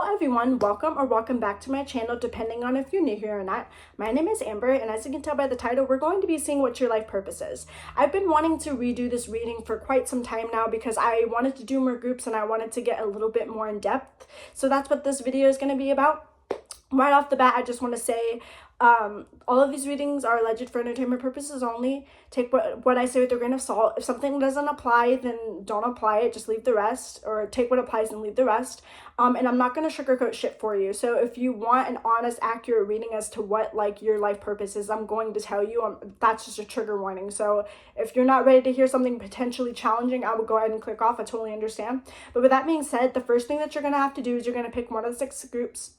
Hello everyone, welcome back to my channel, depending on if you're new here or not. My name is Amber, and as you can tell by the title, we're going to be seeing what your life purpose is. I've been wanting to redo this reading for quite some time now because I wanted to do more groups and I wanted to get a little bit more in depth. So that's what this video is going to be about. Right off the bat, I just want to say all of these readings are alleged for entertainment purposes only. Take what I say with a grain of salt. If something doesn't apply, then don't apply it. Just leave the rest, or take what applies and leave the rest. And I'm not going to sugarcoat shit for you. So if you want an honest, accurate reading as to what your life purpose is, I'm going to tell you. That's just a trigger warning. So if you're not ready to hear something potentially challenging, I will go ahead and click off. I totally understand. But with that being said, the first thing that you're going to have to do is you're going to pick one of the 6 groups.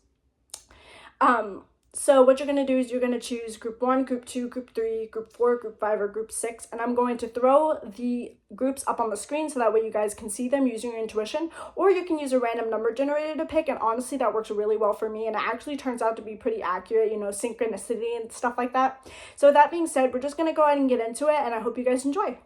So what you're going to do is you're going to choose group 1, group 2, group 3, group 4, group 5, or group 6. And I'm going to throw the groups up on the screen so that way you guys can see them using your intuition. Or you can use a random number generator to pick. And honestly, that works really well for me. And it actually turns out to be pretty accurate, synchronicity and stuff like that. So with that being said, we're just going to go ahead and get into it. And I hope you guys enjoy.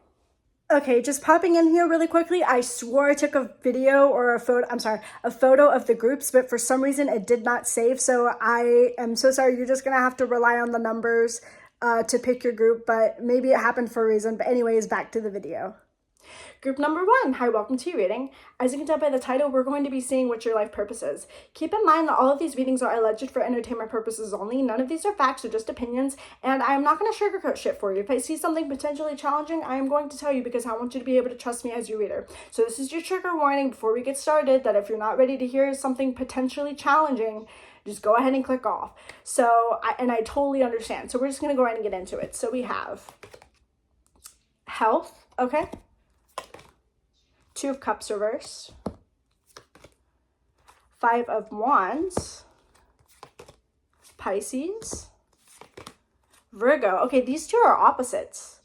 Okay, just popping in here really quickly. I swore I took a video or a photo of the groups, but for some reason it did not save. So I am so sorry. You're just going to have to rely on the numbers to pick your group, but maybe it happened for a reason. But anyways, back to the video. Group number 1, hi, welcome to your reading. As you can tell by the title, we're going to be seeing what your life purpose is. Keep in mind that all of these readings are alleged for entertainment purposes only. None of these are facts or just opinions, and I'm not going to sugarcoat shit for you. If I see something potentially challenging, I am going to tell you because I want you to be able to trust me as your reader. So this is your trigger warning before we get started, that if you're not ready to hear something potentially challenging, just go ahead and click off. So, I totally understand. So we're just going to go ahead and get into it. So we have health, okay? 2 of Cups reversed, 5 of Wands, Pisces, Virgo. Okay, these two are opposites.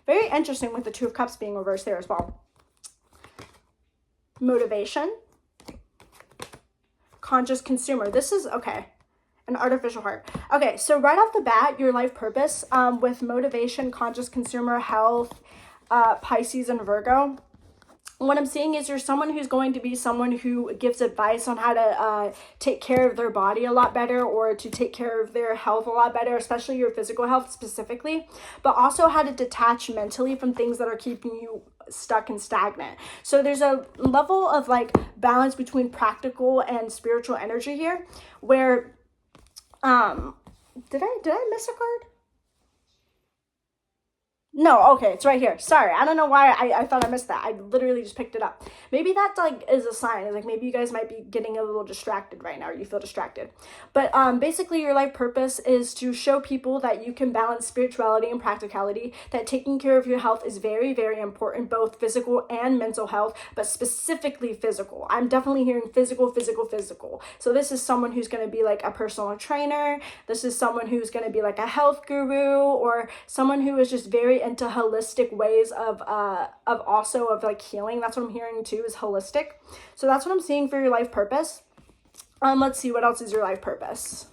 Very interesting with the 2 of Cups being reversed there as well. Motivation, conscious consumer. This is, okay, an artificial heart. Okay, so right off the bat, your life purpose with motivation, conscious consumer, health, Pisces, and Virgo. What I'm seeing is you're someone who's going to be someone who gives advice on how to take care of their body a lot better, or to take care of their health a lot better, especially your physical health specifically, but also how to detach mentally from things that are keeping you stuck and stagnant. So there's a level of balance between practical and spiritual energy here, where did I miss a card? No, okay, it's right here. Sorry, I don't know why I thought I missed that. I literally just picked it up. Maybe that is a sign. Maybe you guys might be getting a little distracted right now, or you feel distracted. But basically your life purpose is to show people that you can balance spirituality and practicality, that taking care of your health is very, very important, both physical and mental health, but specifically physical. I'm definitely hearing physical. So this is someone who's going to be a personal trainer. This is someone who's going to be a health guru, or someone who is just very into holistic ways of healing. That's what I'm hearing too, is holistic. So that's what I'm seeing for your life purpose. Let's see, what else is your life purpose?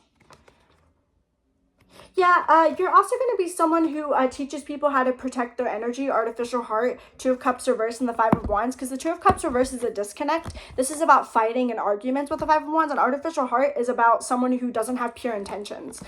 Yeah, you're also going to be someone who teaches people how to protect their energy, artificial heart, 2 of Cups reversed, and the 5 of Wands, because the 2 of Cups reversed is a disconnect. This is about fighting and arguments with the 5 of Wands, and artificial heart is about someone who doesn't have pure intentions.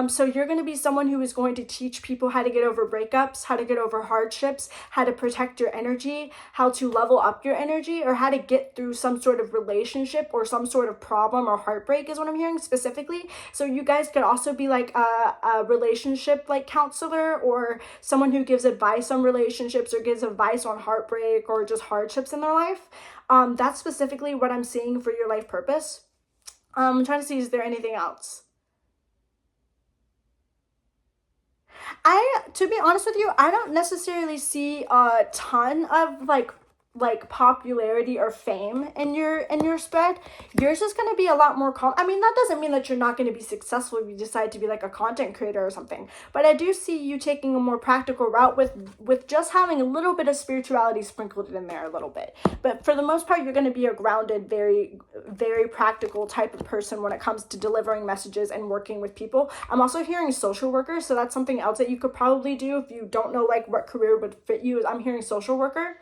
So you're going to be someone who is going to teach people how to get over breakups, how to get over hardships, how to protect your energy, how to level up your energy, or how to get through some sort of relationship or some sort of problem or heartbreak is what I'm hearing specifically. So you guys could also be a relationship counselor, or someone who gives advice on relationships or gives advice on heartbreak or just hardships in their life. That's specifically what I'm seeing for your life purpose. I'm trying to see, is there anything else? To be honest with you, I don't necessarily see a ton of popularity or fame in your spread. Yours is going to be a lot more that doesn't mean that you're not going to be successful if you decide to be a content creator or something, but I do see you taking a more practical route with just having a little bit of spirituality sprinkled in there a little bit. But for the most part, you're going to be a grounded, very, very practical type of person when it comes to delivering messages and working with people. I'm also hearing social worker, so that's something else that you could probably do if you don't know what career would fit you. I'm hearing social worker.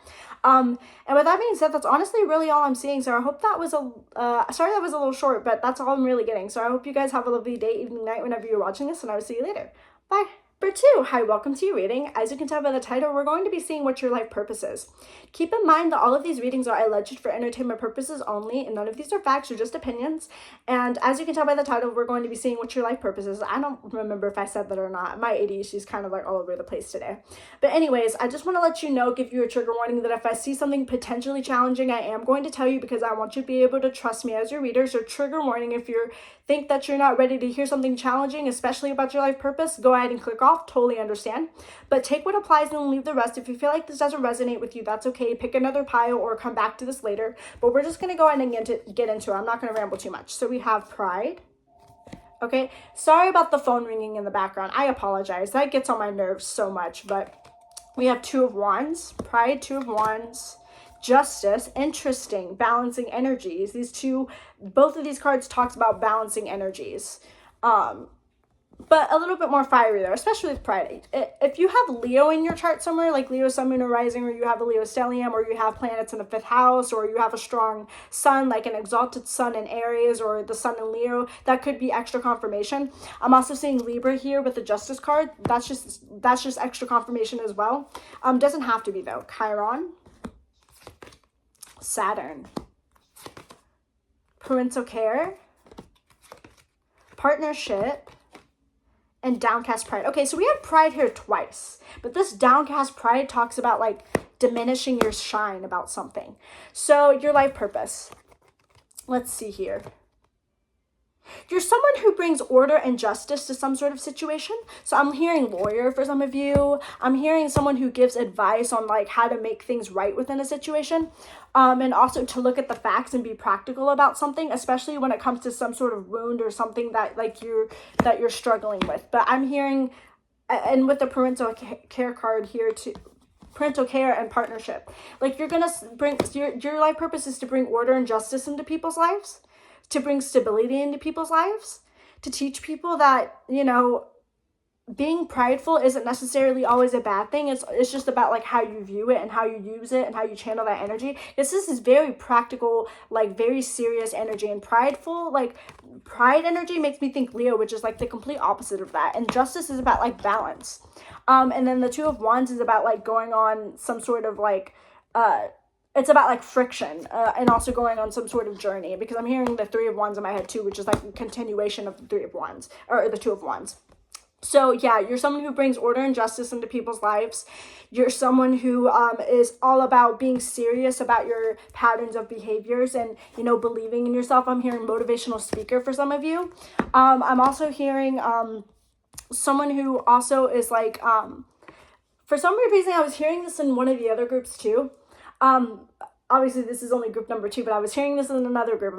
And with that being said, that's honestly really all I'm seeing. So I hope that was sorry that was a little short, but that's all I'm really getting. So I hope you guys have a lovely day, evening, night, whenever you're watching this, and I will see you later. Bye. Number 2, hi, welcome to your reading. As you can tell by the title, we're going to be seeing what your life purpose is. Keep in mind that all of these readings are alleged for entertainment purposes only, and none of these are facts or just opinions. And as you can tell by the title, we're going to be seeing what your life purpose is. I don't remember if I said that or not. My ADHD is kind of like all over the place today. But anyways, I just want to let you know, give you a trigger warning that if I see something potentially challenging, I am going to tell you, because I want you to be able to trust me as your reader. So trigger warning, if you think that you're not ready to hear something challenging, especially about your life purpose, go ahead and click off. Totally understand. But take what applies and leave the rest. If you feel like this doesn't resonate with you, that's okay. Pick another pile or come back to this later. But we're just going to go ahead and get into it. I'm not going to ramble too much. So we have Pride. Okay. Sorry about the phone ringing in the background. I apologize. That gets on my nerves so much. But we have 2 of Wands. Pride, 2 of Wands. Justice, interesting, balancing energies. Both of these cards talks about balancing energies. But a little bit more fiery though, especially with Pride. If you have Leo in your chart somewhere, like Leo Sun, Moon, or Rising, or you have a Leo stellium, or you have planets in the 5th house, or you have a strong Sun, like an exalted Sun in Aries, or the Sun in Leo, that could be extra confirmation. I'm also seeing Libra here with the Justice card. That's just extra confirmation as well. Doesn't have to be though. Chiron, Saturn, parental care, partnership, and downcast pride. Okay, so we had Pride here twice, but this downcast pride talks about like diminishing your shine about something. So your life purpose. Let's see here. You're someone who brings order and justice to some sort of situation. So I'm hearing lawyer for some of you. I'm hearing someone who gives advice on like how to make things right within a situation. And also to look at the facts and be practical about something, especially when it comes to some sort of wound or something that like you're struggling with. But I'm hearing, and with the parental care card here too, parental care and partnership, like you're gonna bring your life purpose is to bring order and justice into people's lives, to bring stability into people's lives, to teach people that, you know, being prideful isn't necessarily always a bad thing. It's just about like how you view it and how you use it and how you channel that energy. This is very practical, like very serious energy. And prideful, like pride energy makes me think Leo, which is like the complete opposite of that. And justice is about like balance. And then the 2 of Wands is about like going on some sort of like, it's about like friction and also going on some sort of journey, because I'm hearing the 3 of Wands in my head too, which is like a continuation of the 3 of Wands or the 2 of Wands. So yeah, you're someone who brings order and justice into people's lives. You're someone who is all about being serious about your patterns of behaviors and, you know, believing in yourself. I'm hearing motivational speaker for some of you. I'm also hearing someone who also is like, for some weird reason, I was hearing this in one of the other groups too. Obviously this is only group number 2, but I was hearing this in another group.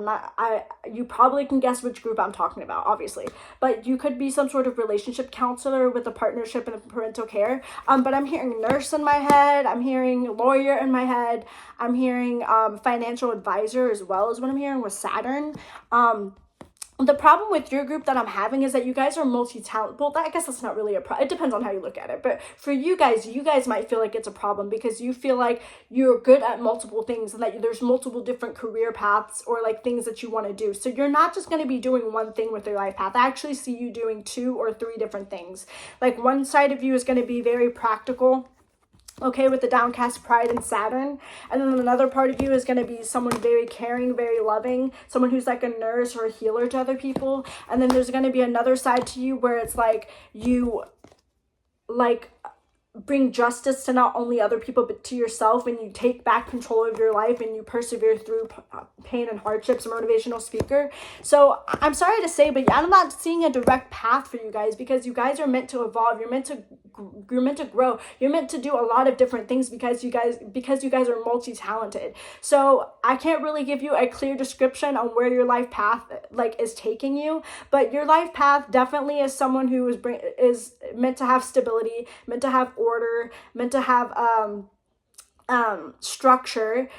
You probably can guess which group I'm talking about, obviously, but you could be some sort of relationship counselor with a partnership and a parental care. But I'm hearing nurse in my head. I'm hearing lawyer in my head. I'm hearing, financial advisor as well as what I'm hearing with Saturn. The problem with your group that I'm having is that you guys are multi-talented. Well, I guess that's not really a problem. It depends on how you look at it. But for you guys might feel like it's a problem because you feel like you're good at multiple things and that there's multiple different career paths or like things that you want to do. So you're not just going to be doing one thing with your life path. I actually see you doing 2 or 3 different things. Like one side of you is going to be very practical, okay, with the downcast pride and Saturn. And then another part of you is going to be someone very caring, very loving, someone who's like a nurse or a healer to other people. And then there's going to be another side to you where it's like you like bring justice to not only other people but to yourself, and you take back control of your life and you persevere through pain and hardships. Motivational speaker. So I'm sorry to say, but I'm not seeing a direct path for you guys, because you guys are meant to evolve. You're meant to grow. You're meant to do a lot of different things because you guys are multi-talented. So I can't really give you a clear description on where your life path like is taking you, but your life path definitely is someone who is meant to have stability, meant to have order, meant to have structure,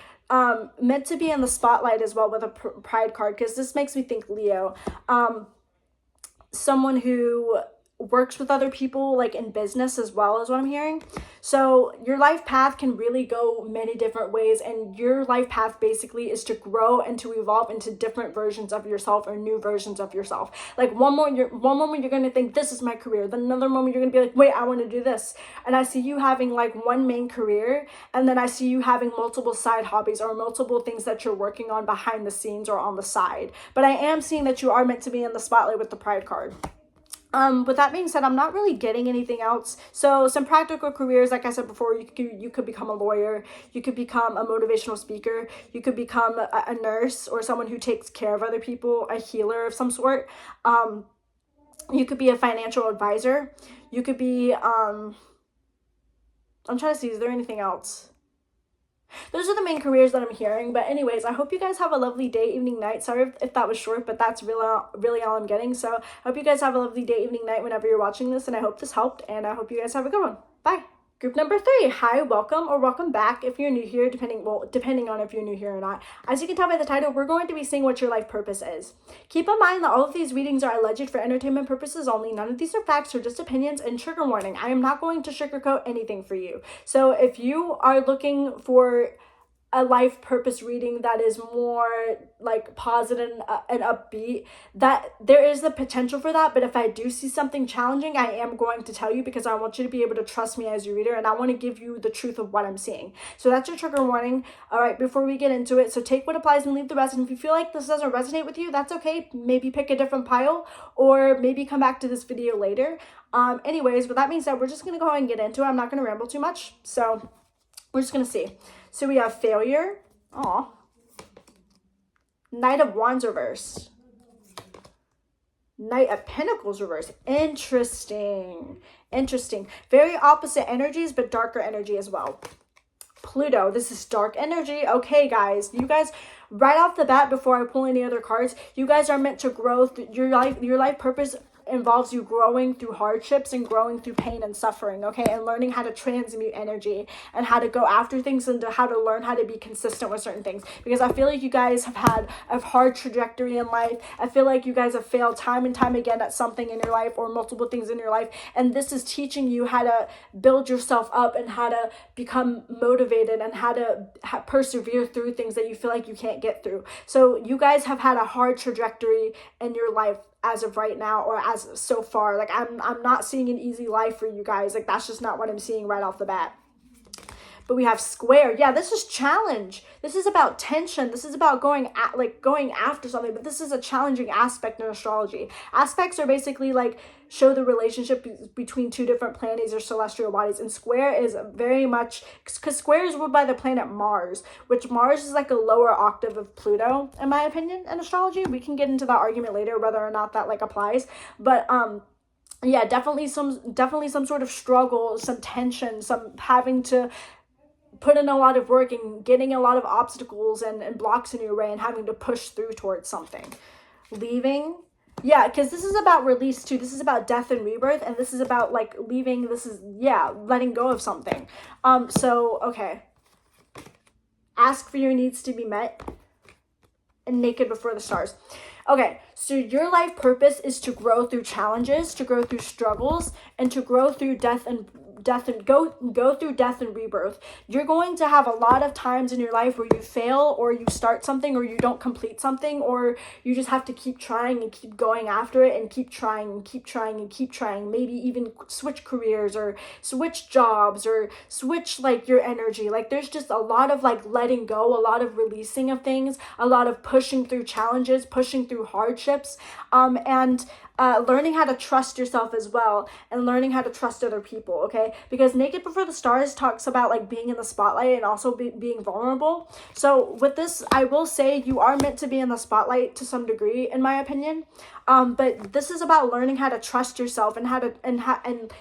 meant to be in the spotlight as well with a pride card, because this makes me think Leo. Someone who works with other people, like in business as well, is what I'm hearing. So your life path can really go many different ways, and your life path basically is to grow and to evolve into different versions of yourself or new versions of yourself. Like one moment you're going to think this is my career, then another moment you're going to be like, wait, I want to do this. And I see you having like one main career, and then I see you having multiple side hobbies or multiple things that you're working on behind the scenes or on the side. But I am seeing that you are meant to be in the spotlight with the Pride card. With that being said, I'm not really getting anything else. So some practical careers, like I said before, you could become a lawyer, you could become a motivational speaker, you could become a nurse or someone who takes care of other people, a healer of some sort. You could be a financial advisor. You could be, I'm trying to see, is there anything else? Those are the main careers that I'm hearing. But anyways, I hope you guys have a lovely day, evening, night. Sorry if that was short, but that's really all I'm getting. So I hope you guys have a lovely day, evening, night whenever you're watching this, and I hope this helped, and I hope you guys have a good one. Bye. Group number 3, hi, welcome or welcome back if you're new here, depending on if you're new here or not. As you can tell by the title, we're going to be seeing what your life purpose is. Keep in mind that all of these readings are alleged for entertainment purposes only. None of these are facts or just opinions, and trigger warning, I am not going to sugarcoat anything for you. So if you are looking for a life purpose reading that is more like positive and upbeat, that there is the potential for that. But if I do see something challenging, I am going to tell you, because I want you to be able to trust me as your reader, and I want to give you the truth of what I'm seeing. So that's your trigger warning. All right, before we get into it, so take what applies and leave the rest. And if you feel like this doesn't resonate with you, that's okay. Maybe pick a different pile, or maybe come back to this video later. Anyways, with that being said, we're just going to go ahead and get into it. I'm not going to ramble too much. So we're just going to see. So we have failure. Aw. Knight of Wands reversed. Knight of Pentacles reversed. Interesting. Very opposite energies, but darker energy as well. Pluto, this is dark energy. Okay, guys, you guys, right off the bat, before I pull any other cards, you guys are meant to grow through your life purpose involves you growing through hardships and growing through pain and suffering, okay, and learning how to transmute energy and how to go after things and how to learn how to be consistent with certain things. Because I feel like you guys have had a hard trajectory in life. I feel like you guys have failed time and time again at something in your life or multiple things in your life, and this is teaching you how to build yourself up and how to become motivated and how to persevere through things that you feel like you can't get through. So you guys have had a hard trajectory in your life as of right now, or as so far. Like I'm not seeing an easy life for you guys. Like that's just not what I'm seeing right off the bat. But we have square. Yeah, this is challenge. This is about tension. This is about going after something, but this is a challenging aspect in astrology. Aspects are basically like show the relationship between two different planets or celestial bodies, and square is very much, because square is ruled by the planet Mars, which Mars is like a lower octave of Pluto, in my opinion, in astrology. We can get into that argument later, whether or not that like applies, but yeah, definitely some sort of struggle, some tension, some having to put in a lot of work and getting a lot of obstacles and blocks in your way and having to push through towards something. Leaving. Yeah, because this is about release too. This is about death and rebirth, and this is about like leaving. This is, yeah, letting go of something. So, okay. Ask for your needs to be met. And naked before the stars. Okay, so your life purpose is to grow through challenges, to grow through struggles, and to grow through death and go through death and rebirth. You're going to have a lot of times in your life where you fail, or you start something, or you don't complete something, or you just have to keep trying and keep going after it and keep trying and keep trying and keep trying. Maybe even switch careers or switch jobs or switch like your energy. Like there's just a lot of like letting go, a lot of releasing of things, a lot of pushing through challenges, pushing through hardships, and learning how to trust yourself as well, and learning how to trust other people, okay? Because Naked Before the Stars talks about like being in the spotlight and also being vulnerable. So with this, I will say you are meant to be in the spotlight to some degree, in my opinion. But this is about learning how to trust yourself and how to and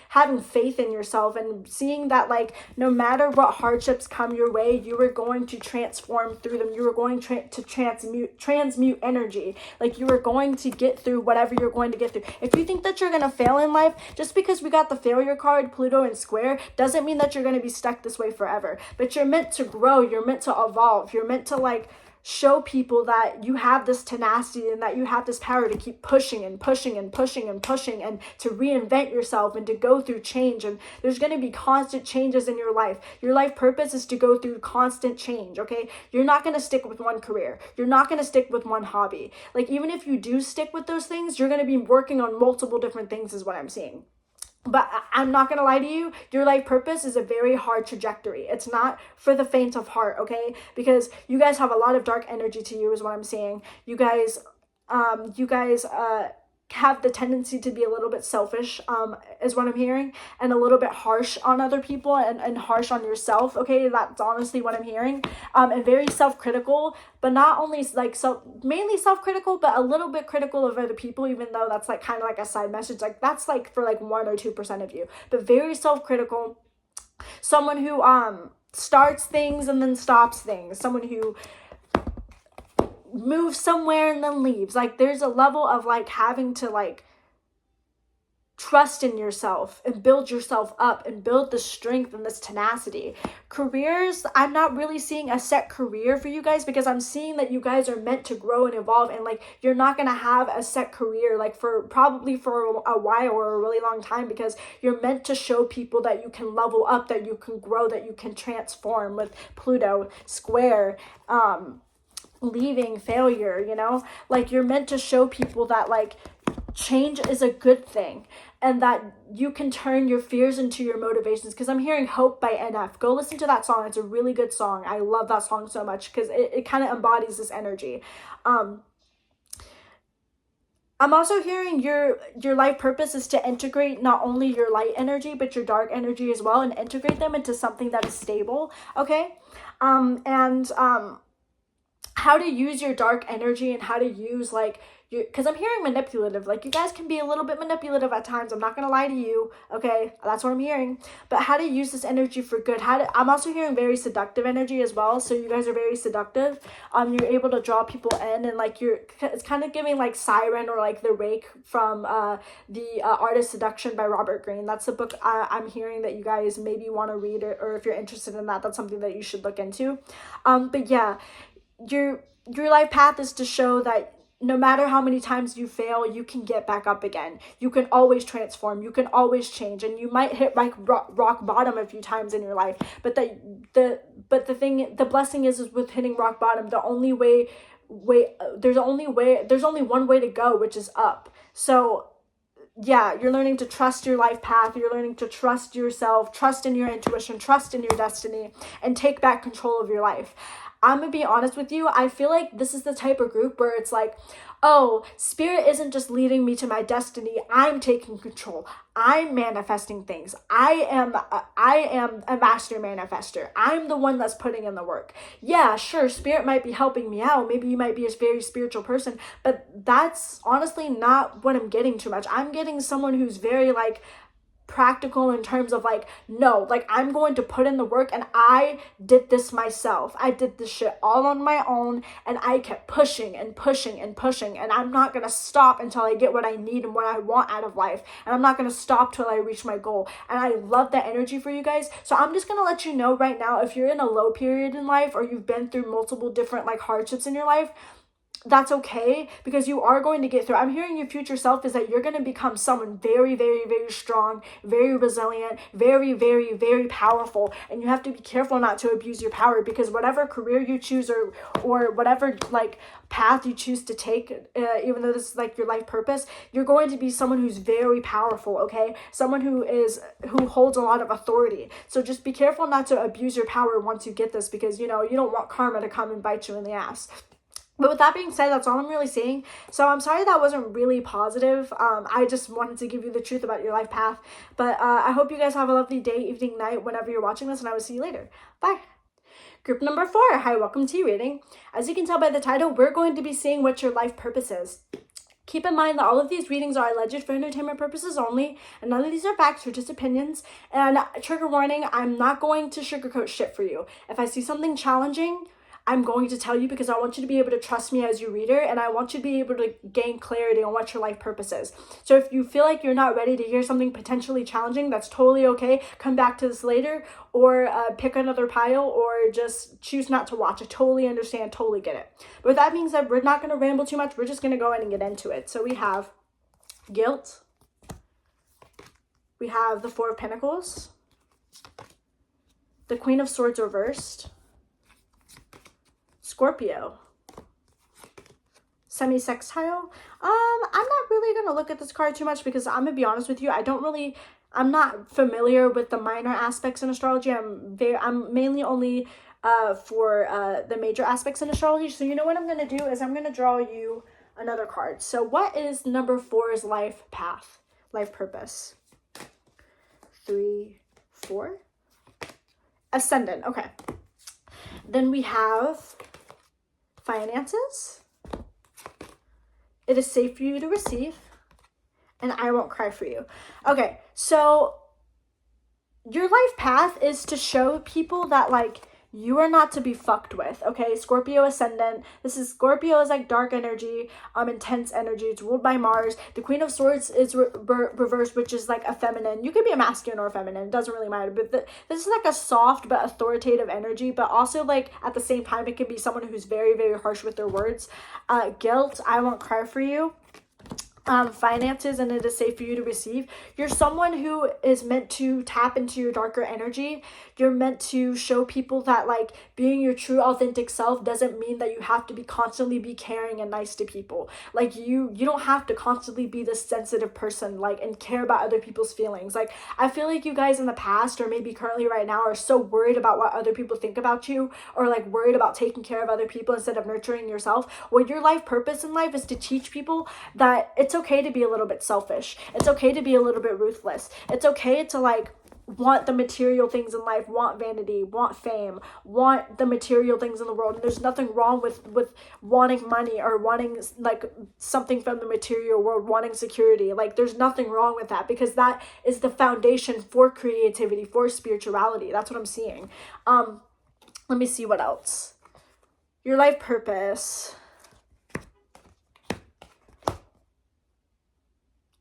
having faith in yourself, and seeing that like no matter what hardships come your way, you are going to transform through them. You are going to transmute energy. Like you are going to get through whatever you're going to get through. If you think that you're going to fail in life, just because we got the failure card, Pluto and square, doesn't mean that you're going to be stuck this way forever. But you're meant to grow. You're meant to evolve. You're meant to like show people that you have this tenacity and that you have this power to keep pushing and pushing and pushing and pushing and to reinvent yourself and to go through change. And there's going to be constant changes in your life. Your life purpose is to go through constant change, okay? You're not going to stick with one career. You're not going to stick with one hobby. Like, even if you do stick with those things, you're going to be working on multiple different things is what I'm seeing. But I'm not going to lie to you, your life purpose is a very hard trajectory. It's not for the faint of heart, okay? Because you guys have a lot of dark energy to you is what I'm saying. You guys have the tendency to be a little bit selfish, is what I'm hearing, and a little bit harsh on other people and harsh on yourself, okay? That's honestly what I'm hearing. And very self-critical, but not only like mainly self-critical, but a little bit critical of other people, even though that's like kind of like a side message. Like, that's like for like 1 or 2% of you, but very self-critical. Someone who starts things and then stops things. Someone who moves somewhere and then leaves. Like, there's a level of like having to like trust in yourself and build yourself up and build the strength and this tenacity. Careers, I'm not really seeing a set career for you guys, because I'm seeing that you guys are meant to grow and evolve, and like, you're not going to have a set career like for probably for a while or a really long time, because you're meant to show people that you can level up, that you can grow, that you can transform with Pluto square, leaving, failure, you know? Like, you're meant to show people that like change is a good thing and that you can turn your fears into your motivations. Because I'm hearing Hope by NF. Go listen to that song. It's a really good song. I love that song so much because it kind of embodies this energy. I'm also hearing your life purpose is to integrate not only your light energy but your dark energy as well, and integrate them into something that is stable, okay? How to use your dark energy and how to use like because I'm hearing manipulative. Like, you guys can be a little bit manipulative at times. I'm not going to lie to you. Okay. That's what I'm hearing. But how to use this energy for good. I'm also hearing very seductive energy as well. So you guys are very seductive. You're able to draw people in, and like it's kind of giving like Siren or like The Rake from the Art of Seduction by Robert Greene. That's a book I'm hearing that you guys maybe want to read, or if you're interested in that, that's something that you should look into. But yeah, your life path is to show that no matter how many times you fail, you can get back up again. You can always transform. You can always change, and you might hit like rock bottom a few times in your life. But the blessing is with hitting rock bottom. There's only one way to go, which is up. So yeah, you're learning to trust your life path. You're learning to trust yourself, trust in your intuition, trust in your destiny, and take back control of your life. I'm going to be honest with you. I feel like this is the type of group where it's like, oh, spirit isn't just leading me to my destiny. I'm taking control. I'm manifesting things. I am a master manifester. I'm the one that's putting in the work. Yeah, sure, spirit might be helping me out. Maybe you might be a very spiritual person, but that's honestly not what I'm getting too much. I'm getting someone who's very like practical in terms of like, no, like, I'm going to put in the work, and I did this myself. I did this shit all on my own, and I kept pushing and pushing and pushing, and I'm not gonna stop until I get what I need and what I want out of life, and I'm not gonna stop till I reach my goal. And I love that energy for you guys. So I'm just gonna let you know right now, if you're in a low period in life, or you've been through multiple different like hardships in your life, that's okay, because you are going to get through. I'm hearing your future self is that you're going to become someone very, very, very strong, very resilient, very, very, very powerful. And you have to be careful not to abuse your power, because whatever career you choose or whatever like path you choose to take, even though this is like your life purpose, you're going to be someone who's very powerful, okay? Someone who holds a lot of authority. So just be careful not to abuse your power once you get this, because you don't want karma to come and bite you in the ass. But with that being said, that's all I'm really saying. So I'm sorry that wasn't really positive. I just wanted to give you the truth about your life path. But I hope you guys have a lovely day, evening, night, whenever you're watching this, and I will see you later. Bye. Group number 4. Hi, welcome to your reading. As you can tell by the title, we're going to be seeing what your life purpose is. Keep in mind that all of these readings are alleged for entertainment purposes only, and none of these are facts or just opinions. And trigger warning, I'm not going to sugarcoat shit for you. If I see something challenging, I'm going to tell you because I want you to be able to trust me as your reader, and I want you to be able to gain clarity on what your life purpose is. So if you feel like you're not ready to hear something potentially challenging, that's totally okay. Come back to this later, or pick another pile, or just choose not to watch. I totally understand, totally get it. But with that being said, we're not going to ramble too much. We're just going to go in and get into it. So we have guilt. We have the Four of Pentacles. The Queen of Swords reversed. Scorpio. Semi-sextile. I'm not really going to look at this card too much because I'm going to be honest with you. I'm not familiar with the minor aspects in astrology. I'm mainly only for the major aspects in astrology. So you know what I'm going to do is I'm going to draw you another card. So what is number 4's life path, life purpose? 3, 4. Ascendant. Okay. Then we have finances. It is safe for you to receive, and I won't cry for you. Okay, so your life path is to show people that, like, you are not to be fucked with, okay? Scorpio ascendant. Scorpio is like dark energy, intense energy. It's ruled by Mars. The Queen of Swords is reversed, which is like a feminine. You could be a masculine or a feminine. It doesn't really matter. But this is like a soft but authoritative energy. But also, like, at the same time, it can be someone who's very, very harsh with their words. Guilt. I won't cry for you. Finances, and it is safe for you to receive. You're someone who is meant to tap into your darker energy. You're meant to show people that, like, being your true authentic self doesn't mean that you have to constantly be caring and nice to people. Like, you don't have to constantly be this sensitive person, like, and care about other people's feelings. Like, I feel like you guys in the past, or maybe currently right now, are so worried about what other people think about you, or like worried about taking care of other people instead of nurturing yourself. Well, your life purpose in life is to teach people that it's okay to be a little bit selfish. It's okay to be a little bit ruthless. It's okay to, like, want the material things in life, want vanity, want fame, want the material things in the world. And there's nothing wrong with wanting money or wanting, like, something from the material world, wanting security. Like, there's nothing wrong with that, because that is the foundation for creativity, for spirituality. That's what I'm seeing. Let me see what else. Your life purpose.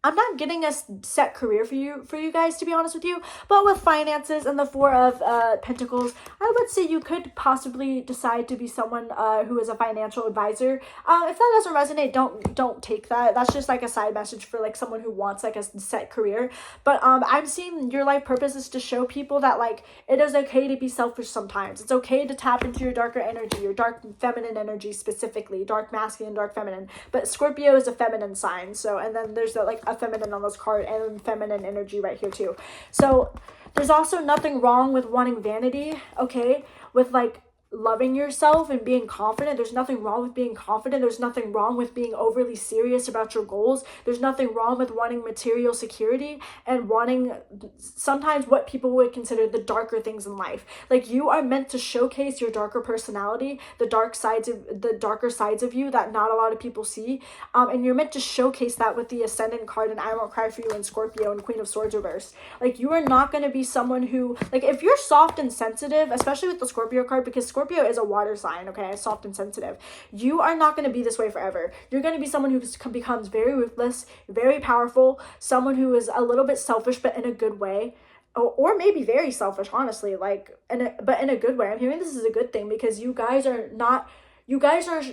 I'm not getting a set career for you guys, to be honest with you. But with finances and the Four of Pentacles, I would say you could possibly decide to be someone who is a financial advisor. If that doesn't resonate, don't take that. That's just like a side message for, like, someone who wants, like, a set career. But I'm seeing your life purpose is to show people that, like, it is okay to be selfish sometimes. It's okay to tap into your darker energy, your dark feminine energy specifically, dark masculine, dark feminine. But Scorpio is a feminine sign. So, and then there's like a feminine on this card and feminine energy right here too. So there's also nothing wrong with wanting vanity, okay? With, like, loving yourself and being confident. There's nothing wrong with being confident. There's nothing wrong with being overly serious about your goals. There's nothing wrong with wanting material security and wanting sometimes what people would consider the darker things in life. Like, you are meant to showcase your darker personality, the darker sides of you that not a lot of people see. And you're meant to showcase that with the Ascendant card and I Won't Cry for You and Scorpio and Queen of Swords reverse. Like, you are not going to be someone who, like, if you're soft and sensitive, especially with the Scorpio card, because Scorpio is a water sign, okay, soft and sensitive. You are not going to be this way forever. You're going to be someone who becomes very ruthless, very powerful, someone who is a little bit selfish, but in a good way. Or maybe very selfish, honestly, like, but in a good way. I'm hearing this is a good thing, because you guys are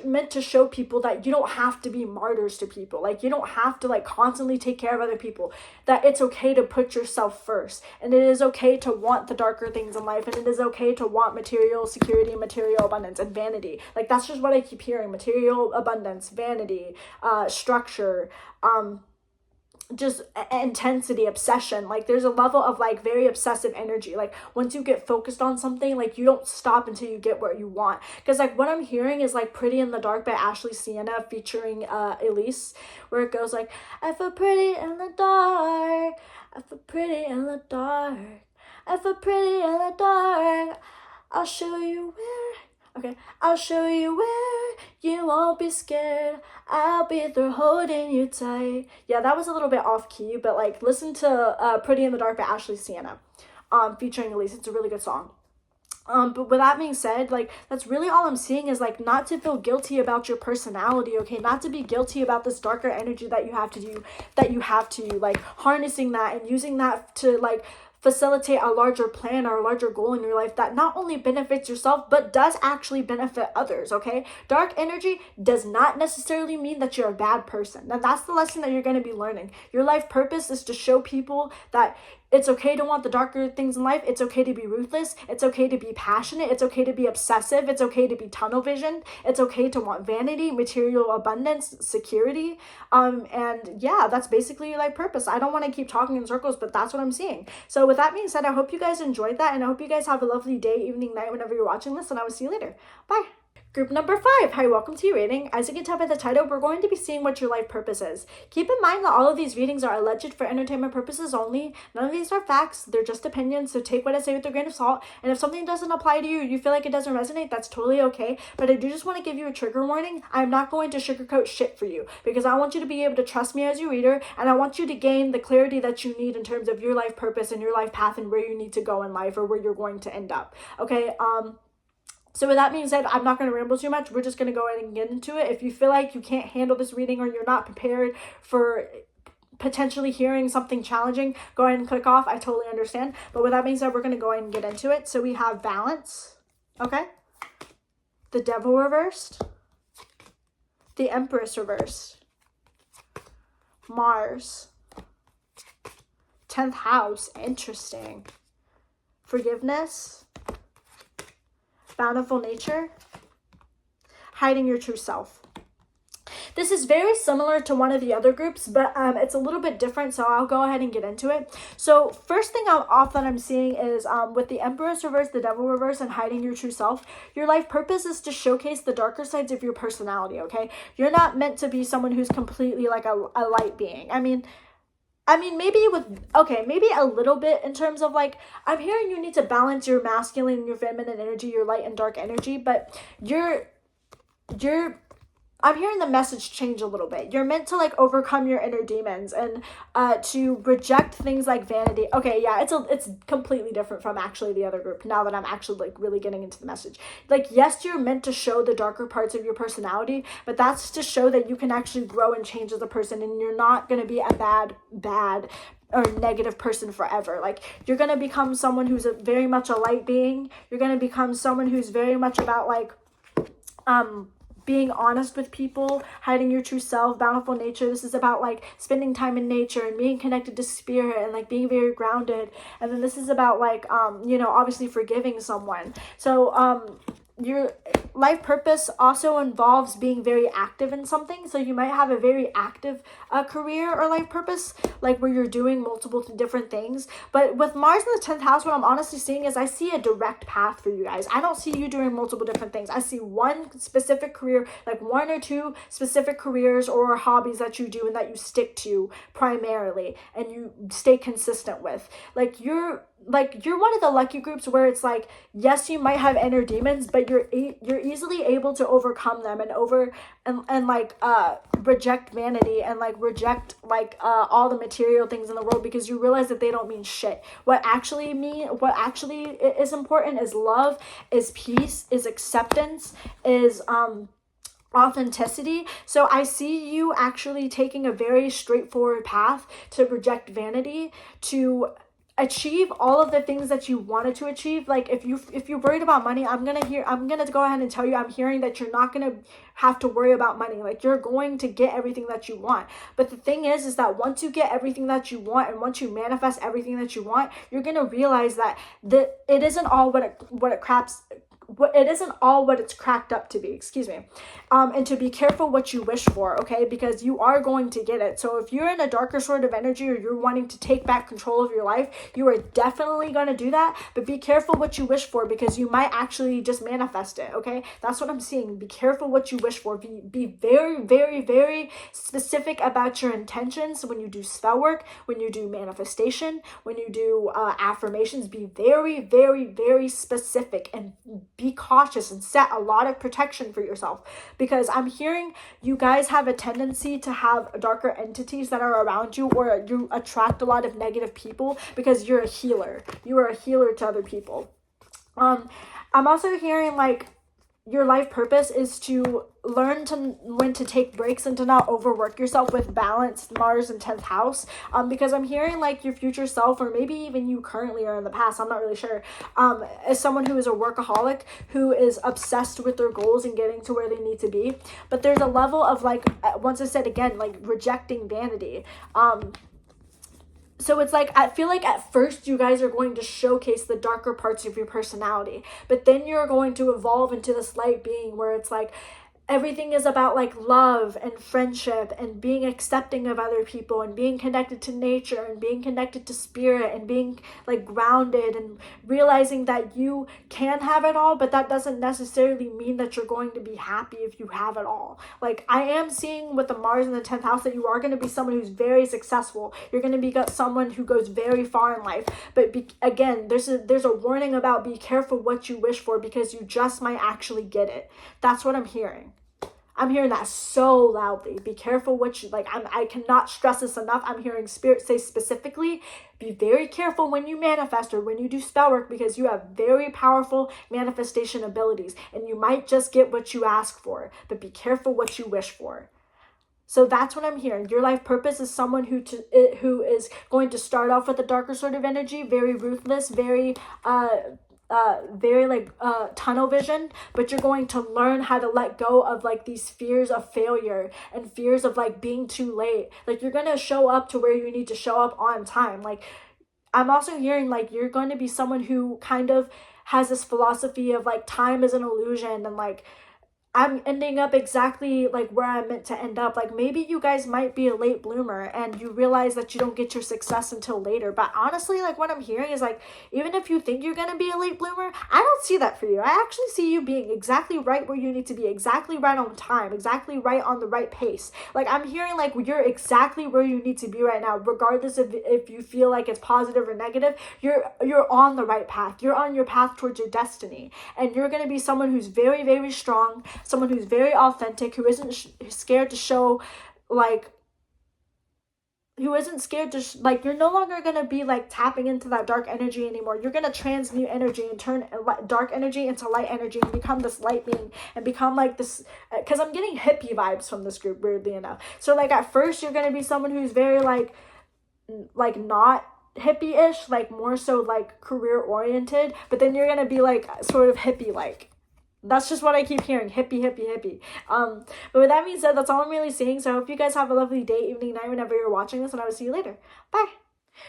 meant to show people that you don't have to be martyrs to people. Like, you don't have to, like, constantly take care of other people. That it's okay to put yourself first. And it is okay to want the darker things in life. And it is okay to want material security, material abundance, and vanity. Like, that's just what I keep hearing. Material abundance, vanity, structure, just intensity, obsession. Like, there's a level of, like, very obsessive energy. Like, once you get focused on something, like, you don't stop until you get what you want. Because, like, what I'm hearing is, like, Pretty in the Dark by Ashley Sienna featuring Elise, where it goes like, I feel pretty in the dark, I feel pretty in the dark, I feel pretty in the dark, I'll show you where. Okay, I'll show you where you won't be scared. I'll be there holding you tight. Yeah, that was a little bit off key, but, like, listen to Pretty in the Dark by Ashley Sienna, featuring Elise. It's a really good song. But with that being said, like, that's really all I'm seeing is, like, not to feel guilty about your personality, okay? Not to be guilty about this darker energy that you have to do, like, harnessing that and using that to, like, facilitate a larger plan or a larger goal in your life that not only benefits yourself, but does actually benefit others, okay? Dark energy does not necessarily mean that you're a bad person. And that's the lesson that you're going to be learning. Your life purpose is to show people that it's okay to want the darker things in life. It's okay to be ruthless. It's okay to be passionate. It's okay to be obsessive. It's okay to be tunnel visioned. It's okay to want vanity, material abundance, security. And yeah, that's basically your life purpose. I don't want to keep talking in circles, but that's what I'm seeing. So with that being said, I hope you guys enjoyed that, and I hope you guys have a lovely day, evening, night, whenever you're watching this, and I will see you later. Bye. Group number 5. Hi, welcome to your reading. As you can tell by the title, we're going to be seeing what your life purpose is. Keep in mind that all of these readings are alleged for entertainment purposes only. None of these are facts. They're just opinions, so take what I say with a grain of salt. And if something doesn't apply to you, or you feel like it doesn't resonate, that's totally okay. But I do just want to give you a trigger warning. I'm not going to sugarcoat shit for you, because I want you to be able to trust me as your reader, and I want you to gain the clarity that you need in terms of your life purpose and your life path and where you need to go in life or where you're going to end up. Okay, so with that being said, I'm not going to ramble too much. We're just going to go ahead and get into it. If you feel like you can't handle this reading or you're not prepared for potentially hearing something challenging, go ahead and click off. I totally understand. But with that being said, we're going to go ahead and get into it. So we have Balance, okay? The Devil reversed. The Empress reversed. Mars. 10th house, interesting. Forgiveness. Bountiful nature, hiding your true self. This is very similar to one of the other groups, but it's a little bit different, so I'll go ahead and get into it. So first thing that I'm seeing is with the Empress reverse, the Devil reverse, and hiding your true self, your life purpose is to showcase the darker sides of your personality, okay? You're not meant to be someone who's completely like a light being. I mean, maybe maybe a little bit in terms of like, I'm hearing you need to balance your masculine and your feminine energy, your light and dark energy, but I'm hearing the message change a little bit. You're meant to like overcome your inner demons and to reject things like vanity. Okay, yeah, it's completely different from actually the other group now that I'm actually like really getting into the message. Like, yes, you're meant to show the darker parts of your personality, but that's to show that you can actually grow and change as a person, and you're not going to be a bad or negative person forever. Like, you're going to become someone who's very much a light being. You're going to become someone who's very much about like being honest with people, hiding your true self, bountiful nature. This is about like spending time in nature and being connected to spirit and like being very grounded. And then this is about like obviously forgiving someone. So your life purpose also involves being very active in something. So you might have a very active career or life purpose, like where you're doing multiple different things. But with Mars in the 10th house, what I'm honestly seeing is I see a direct path for you guys. I don't see you doing multiple different things. I see one specific career, like one or two specific careers or hobbies that you do and that you stick to primarily and you stay consistent with. Like you're one of the lucky groups where it's like, yes, you might have inner demons, but you're easily able to overcome them and reject vanity and like reject like all the material things in the world, because you realize that they don't mean shit. What actually is important is love, is peace, is acceptance, is authenticity. So I see you actually taking a very straightforward path to reject vanity, to achieve all of the things that you wanted to achieve. Like if you're worried about money, I'm gonna go ahead and tell you, I'm hearing that you're not gonna have to worry about money. Like, you're going to get everything that you want. But the thing is that once you get everything that you want and once you manifest everything that you want, you're gonna realize that it isn't all it isn't all what it's cracked up to be, and to be careful what you wish for, okay, because you are going to get it. So if you're in a darker sort of energy or you're wanting to take back control of your life, you are definitely going to do that, but be careful what you wish for, because you might actually just manifest it, okay? That's what I'm seeing. Be careful what you wish for. Be very, very, very specific about your intentions when you do spell work, when you do manifestation, when you do affirmations. Be very, very, very specific and be cautious and set a lot of protection for yourself, because I'm hearing you guys have a tendency to have darker entities that are around you, or you attract a lot of negative people because you're a healer. You are a healer to other people. I'm also hearing like your life purpose is to learn to when to take breaks and to not overwork yourself with balance, Mars in 10th house. Because I'm hearing like your future self, or maybe even you currently or in the past, I'm not really sure, as someone who is a workaholic, who is obsessed with their goals and getting to where they need to be. But there's a level of like, once I said again, like rejecting vanity. So it's like, I feel like at first you guys are going to showcase the darker parts of your personality, but then you're going to evolve into this light being where it's like, everything is about like love and friendship and being accepting of other people and being connected to nature and being connected to spirit and being like grounded and realizing that you can have it all, but that doesn't necessarily mean that you're going to be happy if you have it all. Like, I am seeing with the Mars in the 10th house that you are going to be someone who's very successful. You're going to be someone who goes very far in life. But again, there's a warning about be careful what you wish for, because you just might actually get it. That's what I'm hearing. I'm hearing that so loudly. Be careful what you like. I cannot stress this enough. I'm hearing spirit say specifically, be very careful when you manifest or when you do spell work, because you have very powerful manifestation abilities and you might just get what you ask for, but be careful what you wish for. So that's what I'm hearing. Your life purpose is someone who is going to start off with a darker sort of energy, very ruthless, very tunnel vision, but you're going to learn how to let go of like these fears of failure and fears of like being too late. Like, you're going to show up to where you need to show up on time. Like, I'm also hearing like you're going to be someone who kind of has this philosophy of like time is an illusion, and like I'm ending up exactly like where I'm meant to end up. Like, maybe you guys might be a late bloomer and you realize that you don't get your success until later. But honestly, like, what I'm hearing is like, even if you think you're going to be a late bloomer, I don't see that for you. I actually see you being exactly right where you need to be, exactly right on time, exactly right on the right pace. Like, I'm hearing like you're exactly where you need to be right now, regardless of if you feel like it's positive or negative. You're on the right path. You're on your path towards your destiny. And you're going to be someone who's very, very strong, someone who's very authentic, who isn't scared to show, like, who isn't scared to like, you're no longer going to be like tapping into that dark energy anymore. You're going to transmute energy and turn dark energy into light energy and become this light being and become like this, because I'm getting hippie vibes from this group, weirdly enough. So like, at first you're going to be someone who's very like not hippie-ish, like more so like career oriented, but then you're going to be like sort of hippie like. That's just what I keep hearing. Hippie, hippie, hippie. But with that being said, that's all I'm really saying. So I hope you guys have a lovely day, evening, night, whenever you're watching this, and I will see you later. Bye.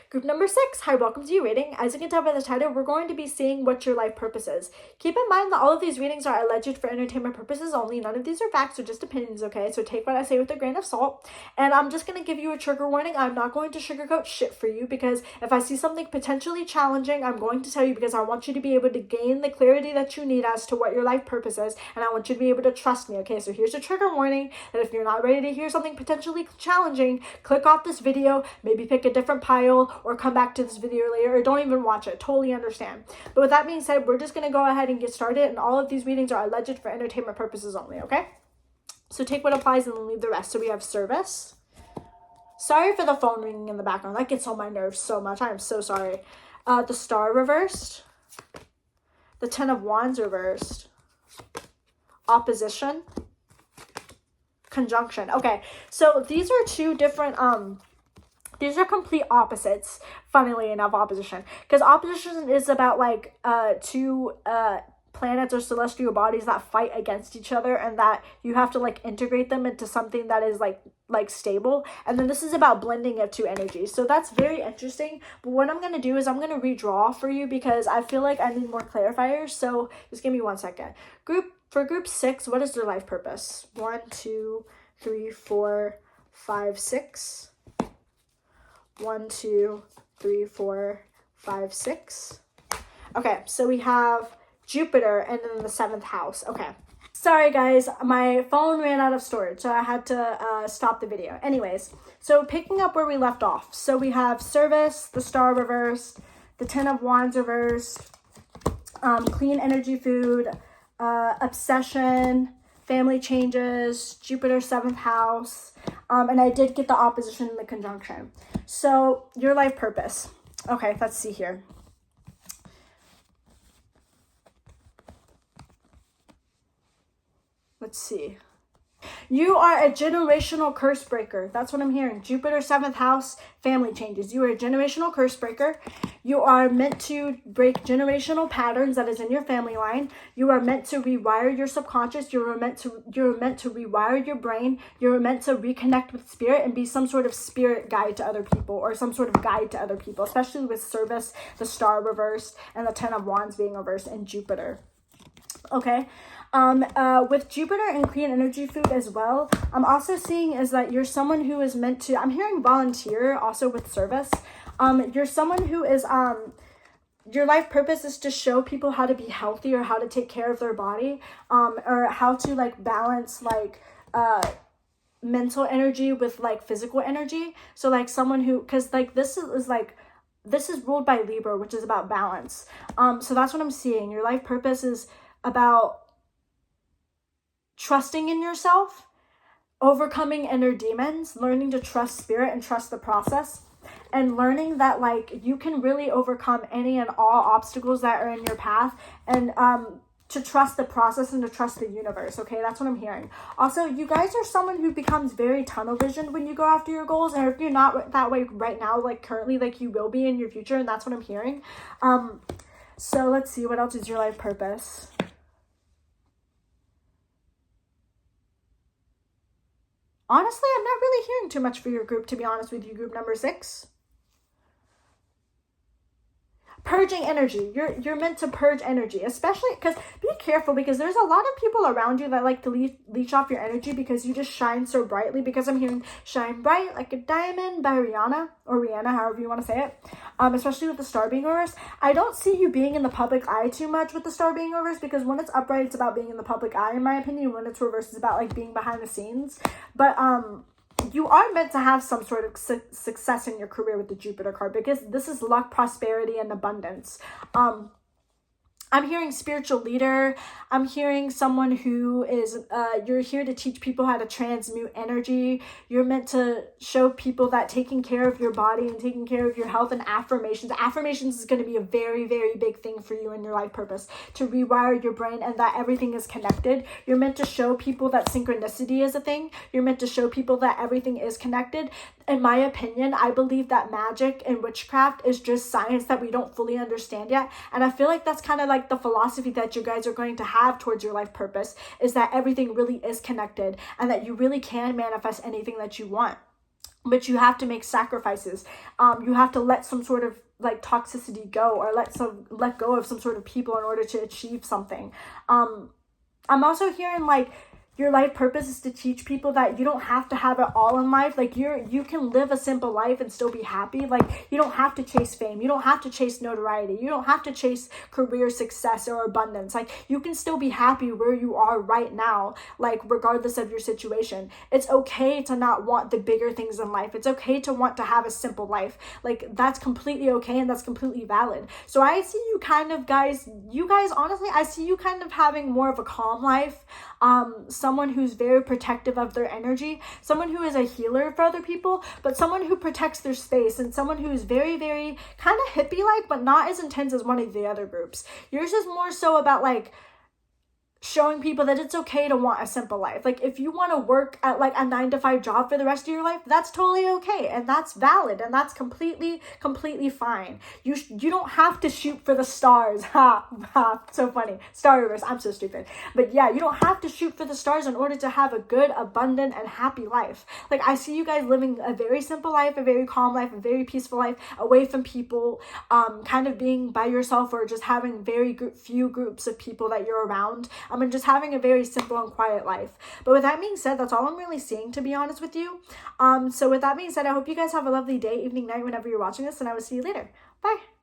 Group number 6, hi, welcome to your reading. As you can tell by the title, we're going to be seeing what your life purpose is. Keep in mind that all of these readings are alleged for entertainment purposes only. None of these are facts or just opinions, okay? So take what I say with a grain of salt. And I'm just going to give you a trigger warning. I'm not going to sugarcoat shit for you, because if I see something potentially challenging, I'm going to tell you, because I want you to be able to gain the clarity that you need as to what your life purpose is, and I want you to be able to trust me, okay? So here's a trigger warning that if you're not ready to hear something potentially challenging, click off this video, maybe pick a different pile, or come back to this video later, or don't even watch it. Totally understand. But with that being said, we're just going to go ahead and get started, and all of these readings are alleged for entertainment purposes only, okay? So take what applies and then leave the rest. So we have service. Sorry for the phone ringing in the background. That gets on my nerves so much. I am so sorry. The Star reversed. The Ten of Wands reversed. Opposition. Conjunction. Okay, so these are two different these are complete opposites, funnily enough, opposition. Because opposition is about like two planets or celestial bodies that fight against each other, and that you have to like integrate them into something that is like stable. And then this is about blending of two energies. So that's very interesting. But what I'm going to do is I'm going to redraw for you, because I feel like I need more clarifiers. So just give me 1 second. For group 6, what is their life purpose? 1, 2, 3, 4, 5, 6. 1, 2, 3, 4, 5, 6. Okay, so we have Jupiter and then the 7th house. Okay. Sorry guys, my phone ran out of storage, so I had to stop the video. Anyways, so picking up where we left off. So we have service, the Star reversed, the Ten of Wands reversed, clean energy food, obsession, family changes, Jupiter 7th house, and I did get the opposition and the conjunction. So your life purpose. Okay, let's see here. Let's see. You are a generational curse breaker. That's what I'm hearing. Jupiter, 7th house, family changes. You are a generational curse breaker. You are meant to break generational patterns that is in your family line. You are meant to rewire your subconscious. You're meant to rewire your brain. You're meant to reconnect with spirit and be some sort of spirit guide to other people, or some sort of guide to other people, especially with service, the star reversed, and the 10 of Wands being reversed, and Jupiter. Okay. With Jupiter and Queen energy food as well, I'm also seeing is that you're someone who is meant to, I'm hearing volunteer also with service. You're someone who is, your life purpose is to show people how to be healthy or how to take care of their body, or how to like balance like, mental energy with like physical energy. So like someone who, cause like this is ruled by Libra, which is about balance. So that's what I'm seeing. Your life purpose is about trusting in yourself, overcoming inner demons, learning to trust spirit and trust the process, and learning that like you can really overcome any and all obstacles that are in your path, and to trust the process and to trust the universe. Okay, that's what I'm hearing. Also, you guys are someone who becomes very tunnel visioned when you go after your goals, and if you're not that way right now, like currently, like you will be in your future, and that's what I'm hearing. So let's see, what else is your life purpose? Honestly, I'm not really hearing too much for your group, to be honest with you, group number 6. Purging energy. You're meant to purge energy, especially because be careful, because there's a lot of people around you that like to leech off your energy because you just shine so brightly, because I'm hearing shine bright like a diamond by Rihanna, or Rihanna, however you want to say it. Especially with the star being reversed. I don't see you being in the public eye too much with the star being reversed, because when it's upright, it's about being in the public eye, in my opinion. When it's reversed, it's about like being behind the scenes. But you are meant to have some sort of success in your career with the Jupiter card, because this is luck, prosperity, and abundance. I'm hearing spiritual leader. I'm hearing someone who is, you're here to teach people how to transmute energy. You're meant to show people that taking care of your body and taking care of your health, and affirmations. Affirmations is going to be a very, very big thing for you in your life purpose, to rewire your brain and that everything is connected. You're meant to show people that synchronicity is a thing. You're meant to show people that everything is connected. In my opinion, I believe that magic and witchcraft is just science that we don't fully understand yet. And I feel like that's kind of like the philosophy that you guys are going to have towards your life purpose, is that everything really is connected, and that you really can manifest anything that you want. But you have to make sacrifices. You have to let some sort of like toxicity go, or let go of some sort of people in order to achieve something. I'm also hearing like your life purpose is to teach people that you don't have to have it all in life. Like you can live a simple life and still be happy. Like you don't have to chase fame. You don't have to chase notoriety. You don't have to chase career success or abundance. Like you can still be happy where you are right now, like regardless of your situation. It's okay to not want the bigger things in life. It's okay to want to have a simple life. Like that's completely okay, and that's completely valid. So I see you kind of honestly, I see you kind of having more of a calm life. Someone who's very protective of their energy, someone who is a healer for other people, but someone who protects their space, and someone who is very, very kind of hippie-like, but not as intense as one of the other groups. Yours is more so about like showing people that it's okay to want a simple life. Like if you want to work at like a 9-to-5 job for the rest of your life, that's totally okay, and that's valid, and that's completely fine. You don't have to shoot for the stars. So funny. Star reverse. I'm so stupid. But yeah, you don't have to shoot for the stars in order to have a good, abundant, and happy life. Like I see you guys living a very simple life, a very calm life, a very peaceful life, away from people, kind of being by yourself, or just having very few groups of people that you're around. And just having a very simple and quiet life. But with that being said, that's all I'm really seeing, to be honest with you. So with that being said, I hope you guys have a lovely day, evening, night, whenever you're watching this, and I will see you later. Bye.